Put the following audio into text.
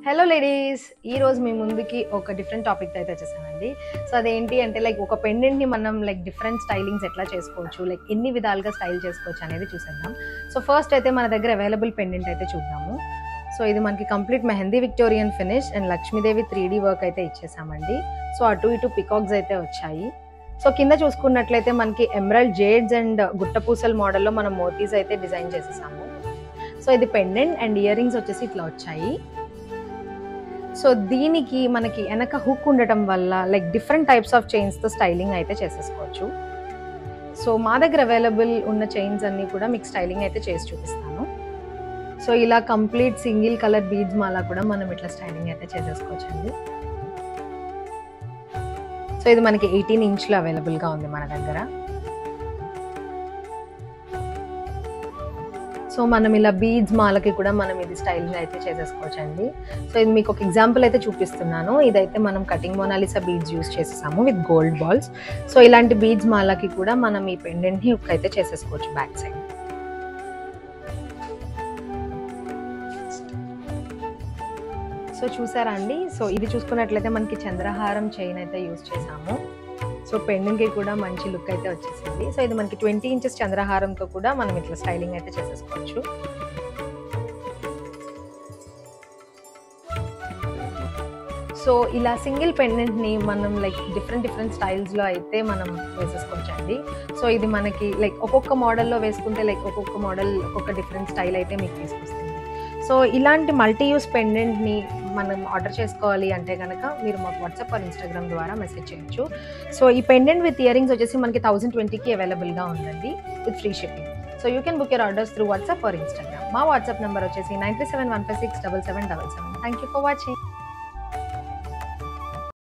Hello ladies, ఈరోజు మీ ముందుకి ఒక డిఫరెంట్ టాపిక్ అయితే వచ్చేసానండి. సో అదేంటి అంటే లైక్ ఒక పెండెంట్ని మనం లైక్ డిఫరెంట్ స్టైలింగ్స్ ఎట్లా చేసుకోవచ్చు, లైక్ ఎన్ని విధాలుగా స్టైల్ చేసుకోవచ్చు అనేది చూసేద్దాం. సో ఫస్ట్ అయితే మన దగ్గర అవైలబుల్ పెండెంట్ అయితే చూద్దాము. సో ఇది మనకి complete mehndi Victorian finish and Lakshmidevi 3D work అయితే ఇచ్చేసామండి. సో అటు ఇటు పికాక్స్ అయితే వచ్చాయి. సో కింద చూసుకున్నట్లయితే మనకి ఎమరల్డ్ జేడ్స్ అండ్ గుట్టపూసల మోడల్లో మనం మోతీస్ అయితే డిజైన్ చేసేసాము. సో ఇది పెండెంట్ అండ్ ఇయర్ రింగ్స్ వచ్చేసి ఇట్లా వచ్చాయి. సో దీనికి మనకి వెనక హుక్ ఉండటం వల్ల లైక్ డిఫరెంట్ టైప్స్ ఆఫ్ చైన్స్తో స్టైలింగ్ అయితే చేసేసుకోవచ్చు. సో మా దగ్గర అవైలబుల్ ఉన్న చైన్స్ అన్నీ కూడా మీకు స్టైలింగ్ అయితే చేసి చూపిస్తాను. సో ఇలా కంప్లీట్ సింగిల్ కలర్ బీడ్స్ మాలా కూడా మనం ఇట్లా స్టైలింగ్ అయితే చేసేసుకోవచ్చు అండి. సో ఇది మనకి 18 ఇంచ్లో అవైలబుల్గా ఉంది మన దగ్గర. సో మనం ఇలా బీడ్స్ మాలకి కూడా మనం ఇది స్టైలింగ్ అయితే చేసేసుకోవచ్చు అండి. సో ఇది మీకు ఒక ఎగ్జాంపుల్ అయితే చూపిస్తున్నాను. ఇదైతే మనం కటింగ్ మొనాలిసా బీడ్స్ యూస్ చేసేసాము విత్ గోల్డ్ బాల్స్. సో ఇలాంటి బీడ్స్ మాలకి కూడా మనం ఈ పెండెంట్ని హుక్ అయితే చేసేసుకోవచ్చు బ్యాక్ సైడ్. సో చూసారా అండి, సో ఇది చూసుకున్నట్లయితే మనకి చంద్రహారం చైన్ అయితే యూస్ చేసాము. సో పెండెంట్కి కూడా మంచి లుక్ అయితే వచ్చేసింది. సో ఇది మనకి 20 ఇంచెస్ చంద్రహారంతో కూడా మనం ఇట్లా స్టైలింగ్ అయితే చేసేసుకోవచ్చు. సో ఇలా సింగిల్ పెండెంట్ని మనం లైక్ డిఫరెంట్ స్టైల్స్లో అయితే మనం వేసేసుకోవచ్చు అండి. సో ఇది మనకి లైక్ ఒక్కొక్క మోడల్లో వేసుకుంటే లైక్ ఒక్కొక్క మోడల్ ఒక్కొక్క డిఫరెంట్ స్టైల్ అయితే మీకు తీసుకొస్తుంది. సో ఇలాంటి మల్టీ యూస్ పెండెంట్ని మనం ఆర్డర్ చేసుకోవాలి అంటే కనుక మీరు మాకు వాట్సాప్ ఆర్ ఇన్స్టాగ్రామ్ ద్వారా మెసేజ్ చేయొచ్చు. సో ఈ పెండెంట్ విత్ ఇయర్ రింగ్స్ వచ్చేసి మనకి 1020కి అవైలబుల్గా ఉందండి with free shipping. So you can book your orders through WhatsApp or Instagram. మా వాట్సాప్ నెంబర్ వచ్చేసి 9371567777. Thank you for watching.